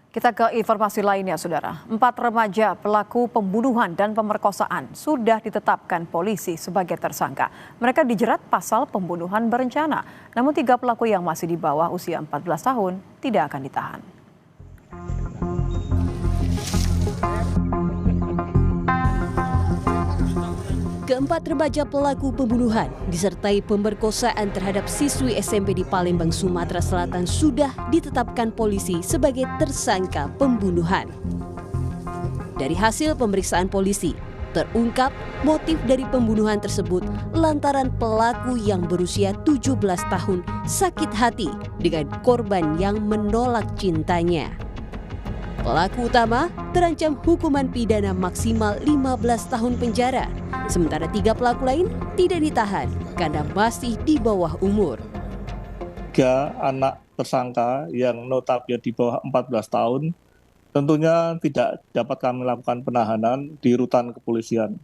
Kita ke informasi lainnya, Saudara. 4 remaja pelaku pembunuhan dan pemerkosaan sudah ditetapkan polisi sebagai tersangka. Mereka dijerat pasal pembunuhan berencana. Namun 3 pelaku yang masih di bawah usia 14 tahun tidak akan ditahan. Keempat remaja pelaku pembunuhan disertai pemerkosaan terhadap siswi SMP di Palembang, Sumatera Selatan sudah ditetapkan polisi sebagai tersangka pembunuhan. Dari hasil pemeriksaan polisi, terungkap motif dari pembunuhan tersebut lantaran pelaku yang berusia 17 tahun sakit hati dengan korban yang menolak cintanya. Pelaku utama terancam hukuman pidana maksimal 15 tahun penjara, sementara 3 pelaku lain tidak ditahan karena masih di bawah umur. 3 anak tersangka yang notabene di bawah 14 tahun tentunya tidak dapat kami lakukan penahanan di rutan kepolisian.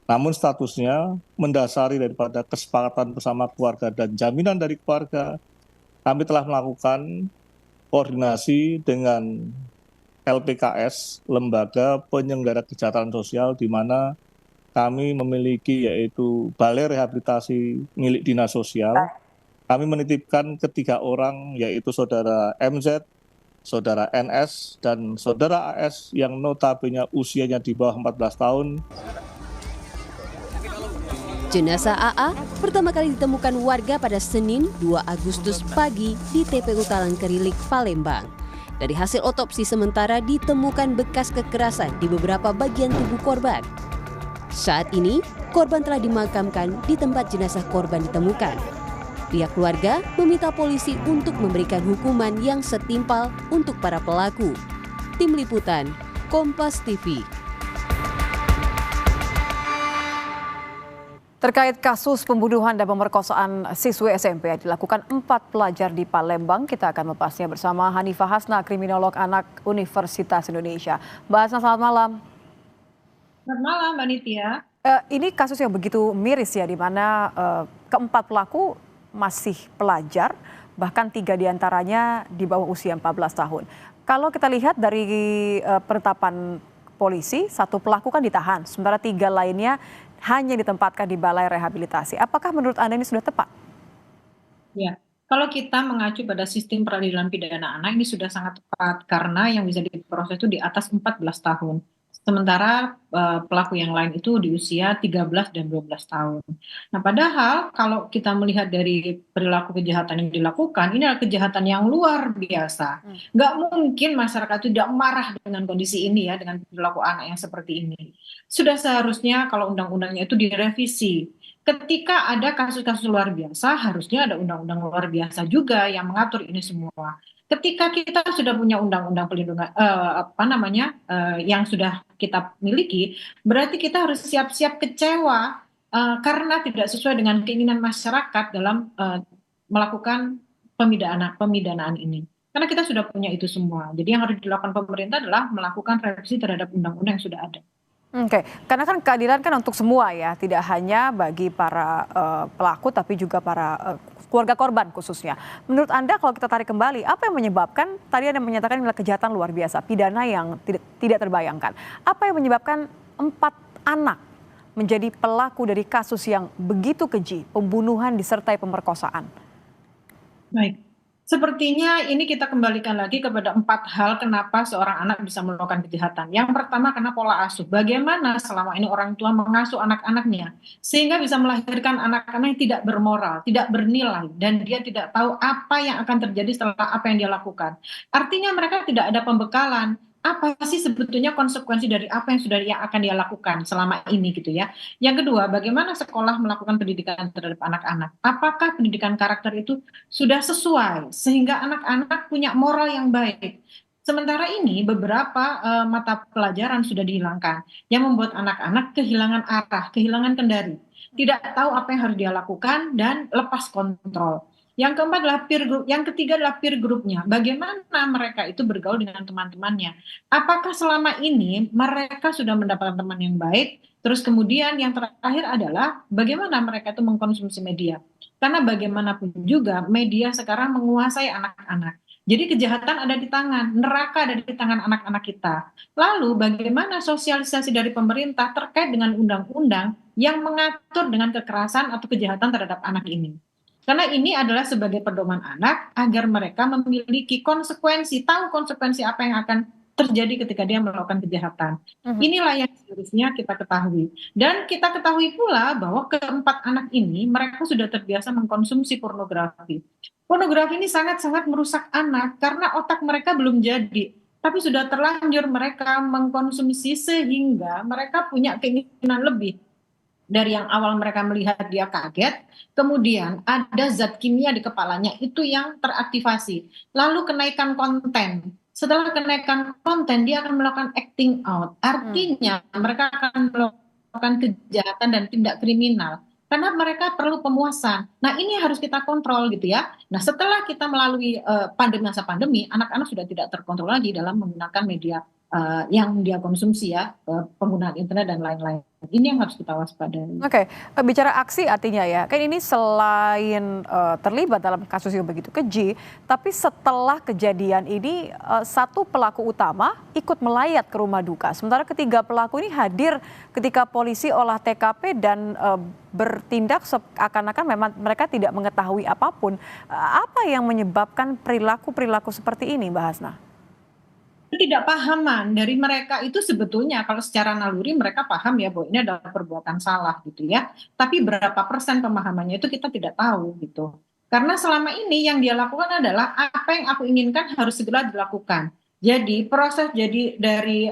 Namun statusnya mendasari daripada kesepakatan bersama keluarga dan jaminan dari keluarga, kami telah melakukan koordinasi dengan LPKS, Lembaga Penyelenggara Kesejahteraan Sosial, di mana kami memiliki yaitu Balai Rehabilitasi milik Dinas Sosial. Kami menitipkan ke 3 orang, yaitu Saudara MZ, Saudara NS, dan Saudara AS yang notabene usianya di bawah 14 tahun. Jenazah AA pertama kali ditemukan warga pada Senin 2 Agustus pagi di TPU Talangkerilik, Palembang. Dari hasil otopsi sementara ditemukan bekas kekerasan di beberapa bagian tubuh korban. Saat ini, korban telah dimakamkan di tempat jenazah korban ditemukan. Pihak keluarga meminta polisi untuk memberikan hukuman yang setimpal untuk para pelaku. Tim Liputan, Kompas TV. Terkait kasus pembunuhan dan pemerkosaan siswi SMP yang dilakukan 4 pelajar di Palembang, kita akan membahasnya bersama Hanifah Hasna, kriminolog anak Universitas Indonesia. Mbak Hasna, selamat malam. Selamat malam, Mbak Nitya. Ini kasus yang begitu miris ya, di mana keempat pelaku masih pelajar, bahkan 3 diantaranya di bawah usia 14 tahun. Kalau kita lihat dari penetapan polisi, 1 pelaku kan ditahan, sementara 3 lainnya hanya ditempatkan di balai rehabilitasi. Apakah menurut Anda ini sudah tepat? Ya, kalau kita mengacu pada sistem peradilan pidana anak ini sudah sangat tepat karena yang bisa diproses itu di atas 14 tahun. Sementara pelaku yang lain itu di usia 13 dan 12 tahun. Nah, padahal kalau kita melihat dari perilaku kejahatan yang dilakukan, ini adalah kejahatan yang luar biasa. Nggak mungkin masyarakat tidak marah dengan kondisi ini ya, dengan perilaku anak yang seperti ini. Sudah seharusnya kalau undang-undangnya itu direvisi. Ketika ada kasus-kasus luar biasa, harusnya ada undang-undang luar biasa juga yang mengatur ini semua. Ketika kita sudah punya undang-undang pelindungan yang sudah kita miliki, berarti kita harus siap-siap kecewa karena tidak sesuai dengan keinginan masyarakat dalam melakukan pemidanaan ini. Karena kita sudah punya itu semua. Jadi yang harus dilakukan pemerintah adalah melakukan revisi terhadap undang-undang yang sudah ada. Oke, karena kan keadilan kan untuk semua ya, tidak hanya bagi para pelaku tapi juga para keluarga korban khususnya. Menurut Anda kalau kita tarik kembali, apa yang menyebabkan, tadi Anda menyatakan adalah kejahatan luar biasa, pidana yang tidak terbayangkan. Apa yang menyebabkan 4 anak menjadi pelaku dari kasus yang begitu keji, pembunuhan disertai pemerkosaan? Baik. Sepertinya ini kita kembalikan lagi kepada 4 hal kenapa seorang anak bisa melakukan kejahatan. Yang pertama karena pola asuh. Bagaimana selama ini orang tua mengasuh anak-anaknya sehingga bisa melahirkan anak-anak yang tidak bermoral, tidak bernilai, dan dia tidak tahu apa yang akan terjadi setelah apa yang dia lakukan. Artinya mereka tidak ada pembekalan. Apa sih sebetulnya konsekuensi dari apa yang akan dia lakukan selama ini gitu ya. Yang kedua, bagaimana sekolah melakukan pendidikan terhadap anak-anak? Apakah pendidikan karakter itu sudah sesuai sehingga anak-anak punya moral yang baik? Sementara ini beberapa mata pelajaran sudah dihilangkan yang membuat anak-anak kehilangan arah, kehilangan kendali, tidak tahu apa yang harus dia lakukan dan lepas kontrol. Yang keempat adalah peer group, yang ketiga adalah peer groupnya. Bagaimana mereka itu bergaul dengan teman-temannya? Apakah selama ini mereka sudah mendapatkan teman yang baik? Terus kemudian yang terakhir adalah bagaimana mereka itu mengkonsumsi media. Karena bagaimanapun juga media sekarang menguasai anak-anak. Jadi kejahatan ada di tangan, neraka ada di tangan anak-anak kita. Lalu bagaimana sosialisasi dari pemerintah terkait dengan undang-undang yang mengatur dengan kekerasan atau kejahatan terhadap anak ini? Karena ini adalah sebagai pedoman anak agar mereka memiliki konsekuensi, tahu konsekuensi apa yang akan terjadi ketika dia melakukan kejahatan. Mhm. Inilah yang seharusnya kita ketahui. Dan kita ketahui pula bahwa keempat anak ini mereka sudah terbiasa mengkonsumsi pornografi. Pornografi ini sangat-sangat merusak anak karena otak mereka belum jadi, tapi sudah terlanjur mereka mengkonsumsi sehingga mereka punya keinginan lebih. Dari yang awal mereka melihat dia kaget, kemudian ada zat kimia di kepalanya itu yang teraktivasi. Lalu kenaikan konten. Setelah kenaikan konten, dia akan melakukan acting out. Artinya mereka akan melakukan kejahatan dan tindak kriminal. Karena mereka perlu pemuasan. Nah ini harus kita kontrol gitu ya. Nah setelah kita melalui masa pandemi, anak-anak sudah tidak terkontrol lagi dalam menggunakan media yang dia konsumsi ya, penggunaan internet dan lain-lain. Ini yang harus kita waspadai. Oke, bicara aksi artinya ya, kan ini selain terlibat dalam kasus yang begitu keji, tapi setelah kejadian ini satu pelaku utama ikut melayat ke rumah duka. Sementara ketiga pelaku ini hadir ketika polisi olah TKP dan bertindak seakan-akan memang mereka tidak mengetahui apapun. Apa yang menyebabkan perilaku-perilaku seperti ini, Mbak Hasna? Ketidakpahaman dari mereka itu sebetulnya kalau secara naluri mereka paham ya bahwa ini adalah perbuatan salah gitu ya. Tapi berapa persen pemahamannya itu kita tidak tahu gitu. Karena selama ini yang dia lakukan adalah apa yang aku inginkan harus segera dilakukan. Jadi proses jadi dari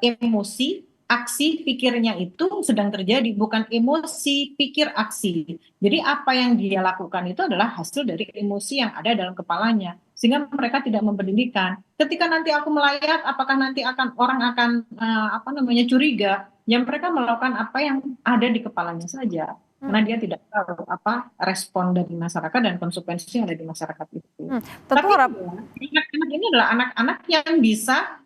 emosi, aksi, pikirnya itu sedang terjadi, bukan emosi, pikir, aksi. Jadi apa yang dia lakukan itu adalah hasil dari emosi yang ada dalam kepalanya. Sehingga mereka tidak mempedulikan. Ketika nanti aku melayat, apakah nanti orang akan curiga? Yang mereka melakukan apa yang ada di kepalanya saja, karena dia tidak tahu apa respon dari masyarakat dan konsekuensi yang ada di masyarakat itu. Tentu Tapi harap anak-anak ini adalah anak-anak yang bisa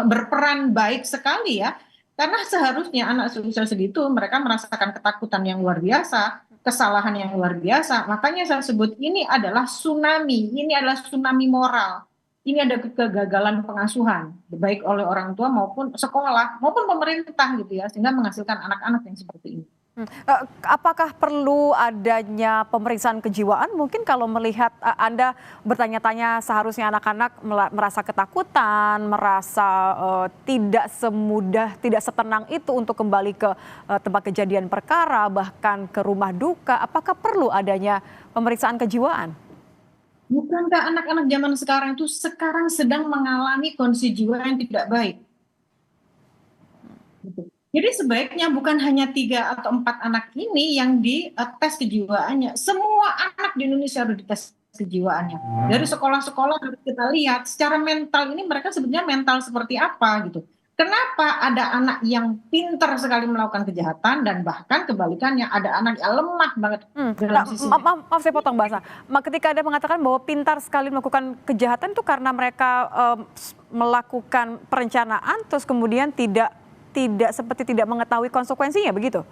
berperan baik sekali ya, karena seharusnya anak usia segitu mereka merasakan ketakutan yang luar biasa, kesalahan yang luar biasa. Makanya saya sebut ini adalah tsunami moral. Ini ada kegagalan pengasuhan, baik oleh orang tua maupun sekolah, maupun pemerintah gitu ya, sehingga menghasilkan anak-anak yang seperti ini. Apakah perlu adanya pemeriksaan kejiwaan? Mungkin kalau melihat Anda bertanya-tanya seharusnya anak-anak merasa ketakutan, merasa tidak semudah, tidak setenang itu untuk kembali ke tempat kejadian perkara, bahkan ke rumah duka. Apakah perlu adanya pemeriksaan kejiwaan? Bukankah anak-anak zaman sekarang itu sekarang sedang mengalami kondisi jiwa yang tidak baik? Gitu. Jadi sebaiknya bukan hanya 3 atau 4 anak ini yang dites kejiwaannya. Semua anak di Indonesia harus dites kejiwaannya. Dari sekolah-sekolah harus kita lihat secara mental ini mereka sebenarnya mental seperti apa gitu. Kenapa ada anak yang pintar sekali melakukan kejahatan dan bahkan kebalikannya ada anak yang lemah banget dalam sisi Maaf saya potong bahasa. Ketika Anda mengatakan bahwa pintar sekali melakukan kejahatan itu karena mereka melakukan perencanaan terus kemudian tidak seperti tidak mengetahui konsekuensinya begitu?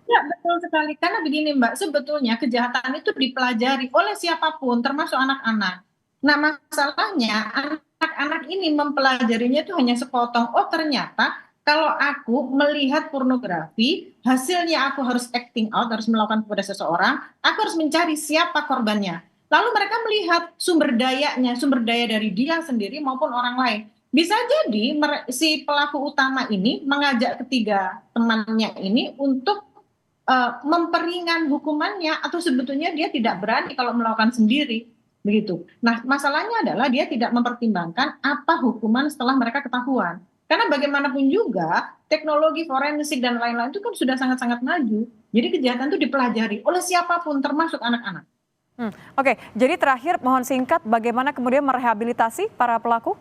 Ya, betul sekali. Karena begini Mbak, sebetulnya kejahatan itu dipelajari oleh siapapun, termasuk anak-anak. Nah, masalahnya anak-anak ini mempelajarinya itu hanya sepotong. Oh, ternyata kalau aku melihat pornografi, hasilnya aku harus acting out, harus melakukan kepada seseorang, aku harus mencari siapa korbannya. Lalu mereka melihat sumber daya dari dia sendiri maupun orang lain. Bisa jadi si pelaku utama ini mengajak ketiga temannya ini untuk memperingan hukumannya atau sebetulnya dia tidak berani kalau melakukan sendiri begitu. Nah, masalahnya adalah dia tidak mempertimbangkan apa hukuman setelah mereka ketahuan. Karena bagaimanapun juga teknologi forensik dan lain-lain itu kan sudah sangat-sangat maju. Jadi kejahatan itu dipelajari oleh siapapun termasuk anak-anak. Oke, jadi terakhir mohon singkat bagaimana kemudian merehabilitasi para pelaku?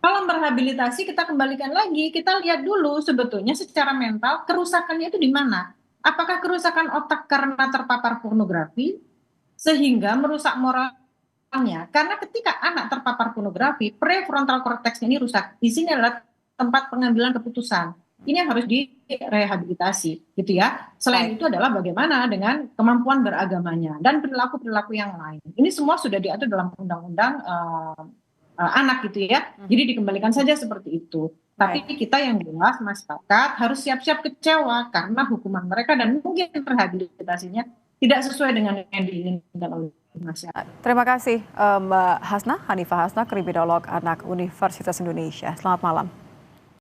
Kalau merehabilitasi kita kembalikan lagi, kita lihat dulu sebetulnya secara mental kerusakannya itu di mana. Apakah kerusakan otak karena terpapar pornografi sehingga merusak moralnya? Karena ketika anak terpapar pornografi, prefrontal cortex ini rusak. Di sini adalah tempat pengambilan keputusan. ini yang harus direhabilitasi gitu ya. Selain itu adalah bagaimana dengan kemampuan beragamanya dan perilaku-perilaku yang lain. Ini semua sudah diatur dalam undang-undang anak gitu ya. Jadi dikembalikan saja seperti itu. Tapi kita yang jelas masyarakat harus siap-siap kecewa karena hukuman mereka dan mungkin rehabilitasinya tidak sesuai dengan yang diinginkan oleh masyarakat. Terima kasih Mbak Hasna, Hanifah Hasna, kriminolog anak Universitas Indonesia. Selamat malam.